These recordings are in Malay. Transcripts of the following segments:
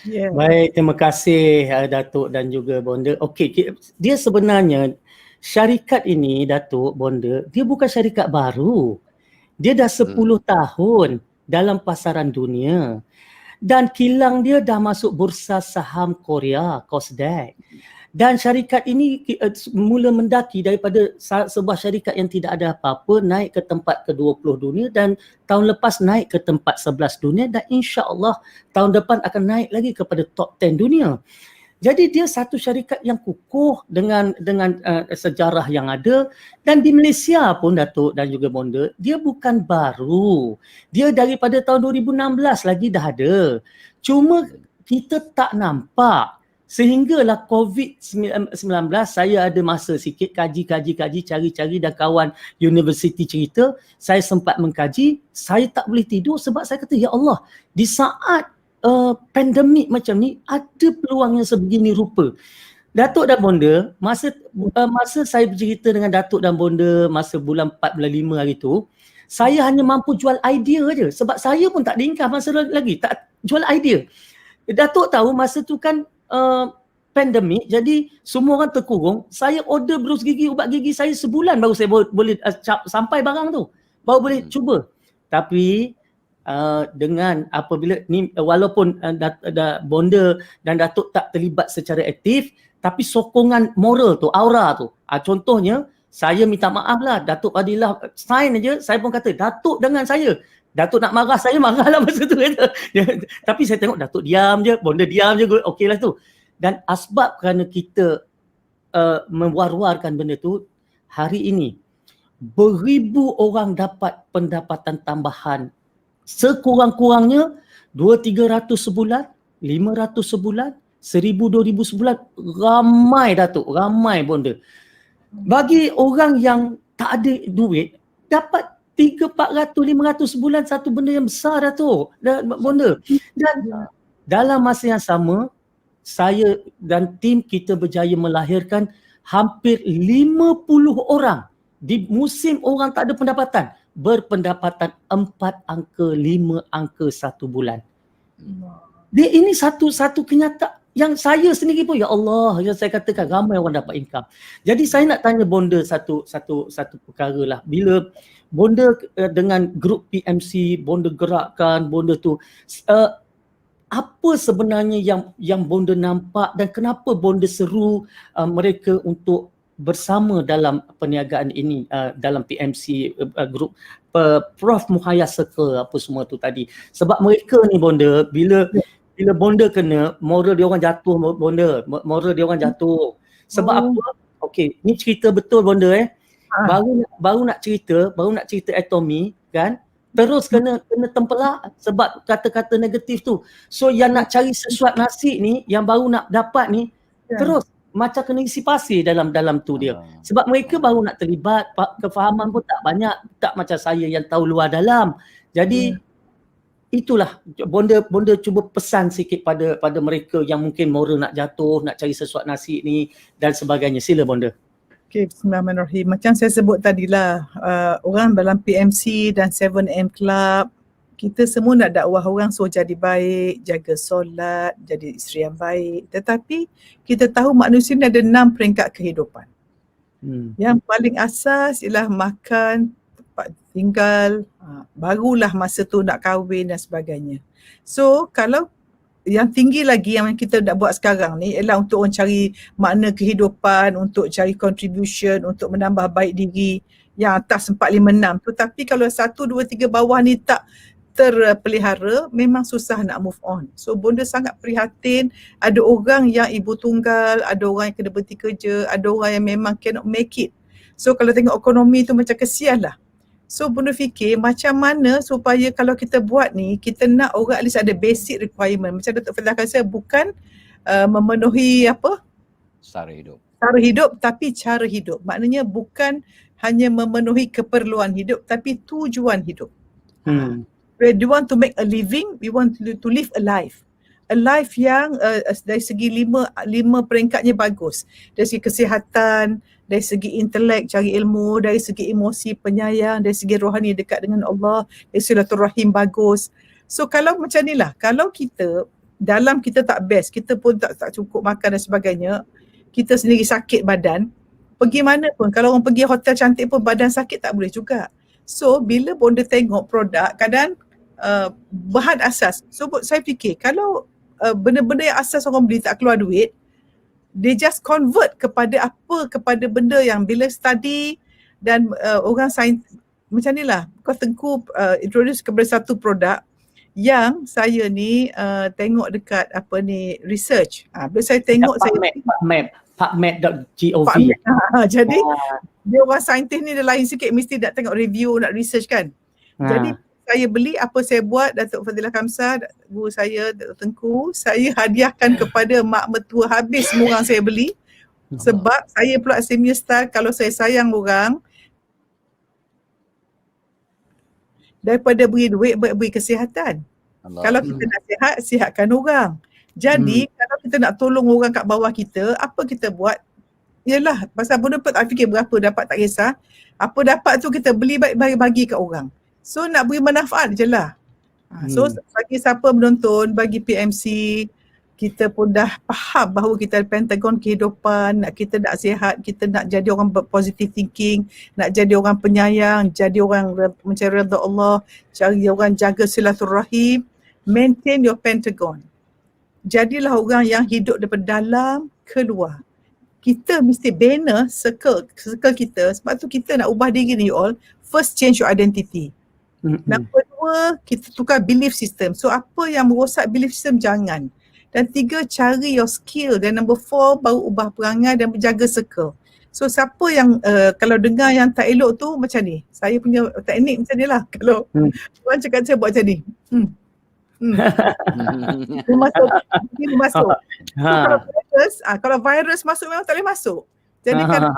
Yeah. Baik, terima kasih Datuk dan juga Bonda. Okey, dia sebenarnya syarikat ini Datuk Bonda, dia bukan syarikat baru. Dia dah 10 tahun dalam pasaran dunia. Dan kilang dia dah masuk bursa saham Korea, Kosdaq. Dan syarikat ini mula mendaki daripada sebuah syarikat yang tidak ada apa-apa naik ke tempat ke-20 dunia dan tahun lepas naik ke tempat 11 dunia dan insya-Allah tahun depan akan naik lagi kepada top 10 dunia. Jadi dia satu syarikat yang kukuh dengan sejarah yang ada dan di Malaysia pun Datuk dan juga Bonda, dia bukan baru. Dia daripada tahun 2016 lagi dah ada. Cuma kita tak nampak. Sehinggalah COVID-19 saya ada masa sikit kaji cari-cari dan kawan universiti cerita, saya sempat mengkaji, saya tak boleh tidur sebab saya kata ya Allah, di saat pandemik macam ni ada peluang yang sebegini rupa. Datuk dan Bonda, masa saya bercerita dengan Datuk dan Bonda masa bulan 4 bulan 5 hari tu, saya hanya mampu jual idea je sebab saya pun tak ada income masa lagi, tak jual idea. Datuk tahu masa tu kan pandemik, jadi semua orang terkurung. Saya order berus gigi, ubat gigi saya sebulan baru saya boleh sampai barang tu, baru boleh cuba. Tapi dengan apabila ni walaupun Bonda dan Datuk tak terlibat secara aktif, tapi sokongan moral tu, aura tu. Contohnya saya minta maaf lah, Datuk Fadilah sign aja, saya pun kata Datuk dengan saya. Datuk nak marah, saya marah lah masa tu kata. Tapi saya tengok Datuk diam je, Bonda diam je, okey lah tu. Dan asbab kerana kita mewar-warkan benda tu, hari ini beribu orang dapat pendapatan tambahan. Sekurang-kurangnya 200-300 sebulan, 500 sebulan, 1000-2000 sebulan. Ramai Datuk, ramai Bonda. Bagi orang yang tak ada duit, dapat 300-400-500 sebulan, satu benda yang besar Datuk, Bonda. Dan dalam masa yang sama, saya dan tim kita berjaya melahirkan hampir 50 orang di musim orang tak ada pendapatan, berpendapatan 4 angka, 5 angka satu bulan. Dia ini satu kenyataan yang saya sendiri pun ya Allah, yang saya katakan ramai orang dapat income. Jadi saya nak tanya Bonda satu perkara lah. Bila Bonda dengan grup PMC, Bonda gerakkan Bonda tu, apa sebenarnya yang Bonda nampak dan kenapa Bonda seru mereka untuk bersama dalam perniagaan ini dalam PMC group Prof Muhayya Circle apa semua tu tadi. Sebab mereka ni Bonda, bila Bonda kena, moral dia orang jatuh Bonda, moral dia orang jatuh. Sebab apa? Okey, ni cerita betul Bonda baru nak cerita Atomy kan, terus kena tempelak sebab kata-kata negatif tu. So yang nak cari sesuap nasi ni, yang baru nak dapat ni, terus macam kena isi pasir dalam tu dia. Sebab mereka baru nak terlibat, kefahaman pun tak banyak, tak macam saya yang tahu luar dalam. Jadi itulah Bonda cuba pesan sikit pada mereka yang mungkin moral nak jatuh, nak cari sesuap nasi ni dan sebagainya. Sila Bonda. Okay, bismillahirrahmanirrahim. Macam saya sebut tadilah, orang dalam PMC dan 7am Club, kita semua nak dakwah orang suruh jadi baik, jaga solat, jadi isteri yang baik. Tetapi kita tahu manusia ni ada 6 peringkat kehidupan. Yang paling asas ialah makan, tempat tinggal, barulah masa tu nak kahwin dan sebagainya. So kalau yang tinggi lagi yang kita nak buat sekarang ni ialah untuk orang cari makna kehidupan, untuk cari contribution, untuk menambah baik diri. Yang atas 4, 5, 6 tu. Tapi kalau 1, 2, 3 bawah ni tak terpelihara, memang susah nak move on. So Bonda sangat prihatin, ada orang yang ibu tunggal, ada orang yang kena berhenti kerja, ada orang yang memang cannot make it. So kalau tengok ekonomi tu macam kesian lah. So Bonda fikir macam mana supaya kalau kita buat ni, kita nak orang at least ada basic requirement. Macam Datuk Fadilah kata, bukan memenuhi apa? Sara hidup, tapi cara hidup. Maknanya bukan hanya memenuhi keperluan hidup, tapi tujuan hidup. We want to make a living, we want to live a life. A life yang dari segi lima peringkatnya bagus. Dari segi kesihatan, dari segi intelek, cari ilmu, dari segi emosi, penyayang, dari segi rohani dekat dengan Allah, dari silaturahim bagus. So kalau macam ni lah, kalau kita dalam kita tak best, kita pun tak cukup makan dan sebagainya, kita sendiri sakit badan, pergi mana pun, kalau orang pergi hotel cantik pun badan sakit tak boleh juga. So bila bonda tengok produk, kadang bahan asas, so saya fikir kalau benda-benda yang asas orang beli tak keluar duit, they just convert kepada benda yang bila study dan orang sains macam ni lah. Kau Tengku introduce kepada satu produk yang saya ni tengok dekat research. Bila saya tengok PubMed.gov. Jadi dia orang saintis ni dia lain sikit, mesti nak tengok review, nak research kan. Jadi saya beli, apa saya buat, Datuk Fadilah Kamsah, guru saya, Datuk Tengku, saya hadiahkan kepada mak mertua habis semua orang saya beli. Sebab saya pula senior style, kalau saya sayang orang, daripada beri duit, beri kesihatan. Kalau kita nak sihat, sihatkan orang. Jadi kalau kita nak tolong orang kat bawah kita, apa kita buat? Yalah, pasal bonda pun tak fikir berapa dapat, tak kisah. Apa dapat tu kita beli bagi kat orang. So nak beri manfaat je lah. So bagi siapa menonton, bagi PMC, kita pun dah faham bahawa kita Pentagon kehidupan, kita nak sihat, kita nak jadi orang positive thinking, nak jadi orang penyayang, jadi orang mencari redha Allah, cari orang jaga silaturahim, maintain your Pentagon. Jadilah orang yang hidup daripada dalam keluar. Kita mesti bina circle kita, sebab tu kita nak ubah diri ni you all. First, change your identity. Nombor 2, kita tukar belief system. So apa yang merosak belief system jangan. Dan 3, cari your skill. Dan nombor 4, baru ubah perangai dan menjaga circle. So siapa yang kalau dengar yang tak elok tu macam ni. Saya punya teknik macam ni lah. Kalau orang cakap saya buat macam ni. Dia masuk. Kalau virus masuk memang tak boleh masuk. Jadi kalau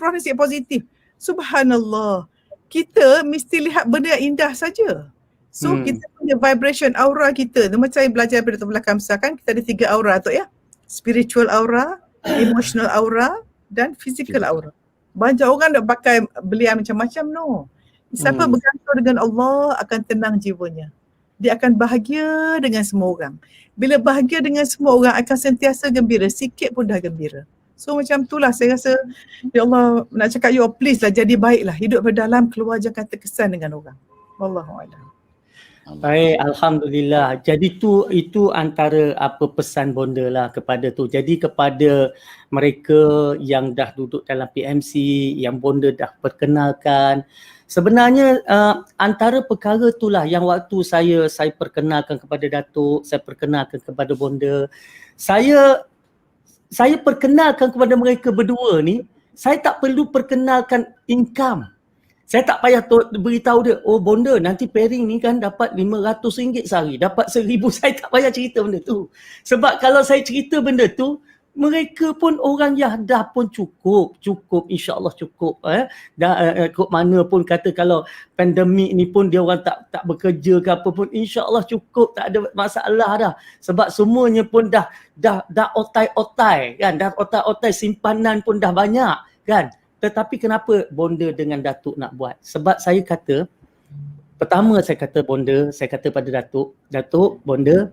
Prof ni sikit positif. Subhanallah. Kita mesti lihat benda yang indah saja. So kita punya vibration aura kita, macam saya belajar daripada Datuk Fadilah Kamsah kan, kita ada 3 aura tu ya. Spiritual aura, emotional aura dan physical aura. Banyak orang nak pakai belian macam-macam, no. Siapa bergantung dengan Allah akan tenang jiwanya. Dia akan bahagia dengan semua orang. Bila bahagia dengan semua orang akan sentiasa gembira, sikit pun dah gembira. So macam itulah saya rasa, ya Allah nak cakap you all please lah jadi baiklah. Hidup berdalam, keluar jangan terkesan dengan orang. Wallahualam. Baik, Alhamdulillah. Jadi itu antara apa pesan bonda lah kepada tu. Jadi kepada mereka yang dah duduk dalam PMC, yang bonda dah perkenalkan, sebenarnya antara perkara itulah yang waktu saya perkenalkan kepada Datuk, saya perkenalkan kepada bonda, saya perkenalkan kepada mereka berdua ni, saya tak perlu perkenalkan income. Saya tak payah beritahu dia, oh bonda nanti pairing ni kan dapat RM500 sehari, dapat RM1,000. Saya tak payah cerita benda tu. Sebab kalau saya cerita benda tu, mereka pun orang yang dah pun cukup insya-Allah cukup. Kok mana pun kata kalau pandemik ni pun dia orang tak bekerja ke apa pun, insya-Allah cukup, tak ada masalah dah. Sebab semuanya pun dah otai-otai kan, dah otai-otai, simpanan pun dah banyak kan. Tetapi kenapa bonda dengan Datuk nak buat? Sebab saya kata, pertama saya kata pada Datuk, bonda,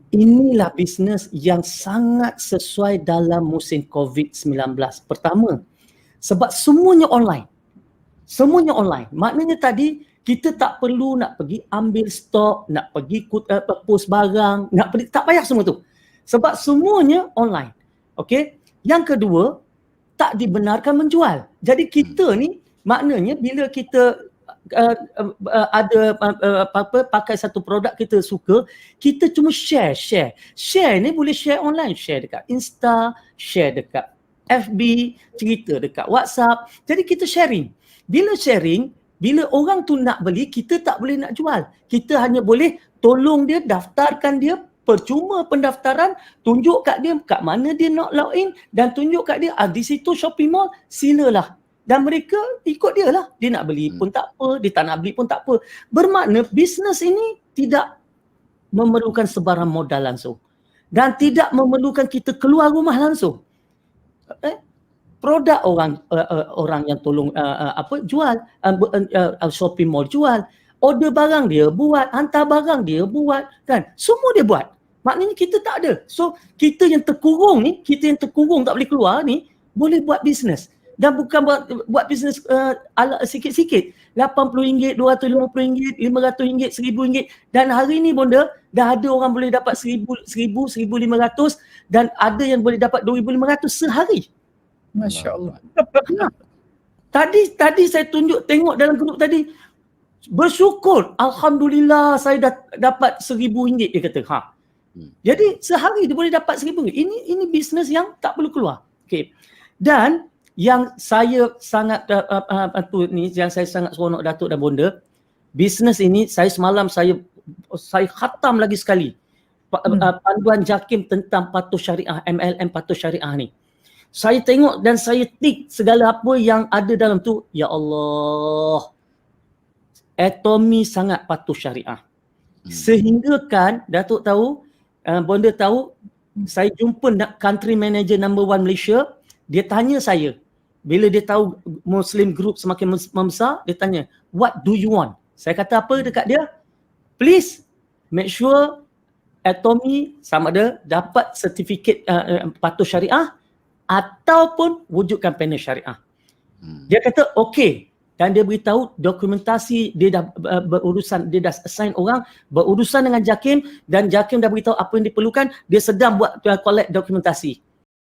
inilah bisnes yang sangat sesuai dalam musim COVID-19. Pertama, sebab semuanya online. Maknanya tadi kita tak perlu nak pergi ambil stok, nak pergi post barang, nak pergi, tak payah semua tu. Sebab semuanya online. Okey? Yang kedua, tak dibenarkan menjual. Jadi kita ni maknanya bila kita ada pakai satu produk kita suka, kita cuma share. Share ni boleh share online, share dekat Insta, share dekat FB, cerita dekat WhatsApp. Jadi kita sharing. Bila orang tu nak beli, kita tak boleh nak jual. Kita hanya boleh tolong dia, daftarkan dia, percuma pendaftaran, tunjuk kat dia kat mana dia nak login dan tunjuk kat dia di situ shopping mall, silalah. Dan mereka ikut dia lah. Dia nak beli pun tak apa, dia tak nak beli pun tak apa. Bermakna bisnes ini tidak memerlukan sebarang modal langsung. Dan tidak memerlukan kita keluar rumah langsung. Produk orang yang tolong jual, shopping mall jual, order barang dia buat, hantar barang dia buat kan. Semua dia buat. Maknanya kita tak ada. So kita yang terkurung tak boleh keluar ni boleh buat bisnes. Dan bukan buat bisnes ala sikit-sikit. RM80, RM250, RM500, RM1000. Dan hari ni bonda, dah ada orang boleh dapat RM1,000, RM1,500 dan ada yang boleh dapat RM2,500 sehari. Masya Allah. Tadi saya tengok dalam grup tadi, bersyukur, alhamdulillah saya dah dapat RM1,000 dia kata. Jadi sehari dia boleh dapat RM1,000. Ini bisnes yang tak perlu keluar. Okay. Dan yang saya sangat yang saya sangat seronok Datuk dan Bonda, bisnes ini semalam saya khatam lagi sekali panduan JAKIM tentang patuh syariah, MLM patuh syariah ni. Saya tengok dan saya tik segala apa yang ada dalam tu. Ya Allah, Atomy sangat patuh syariah. Sehingga kan Datuk tahu, Bonda tahu, saya jumpa country manager number 1 Malaysia. Dia tanya saya, bila dia tahu Muslim group semakin membesar, dia tanya, what do you want? Saya kata apa dekat dia? Please make sure Atomy sama ada dapat sertifikat patuh syariah ataupun wujudkan panel syariah. Dia kata okey. Dan dia beritahu dokumentasi dia dah berurusan, dia dah assign orang berurusan dengan JAKIM dan JAKIM dah beritahu apa yang diperlukan, dia sedang buat collect dokumentasi.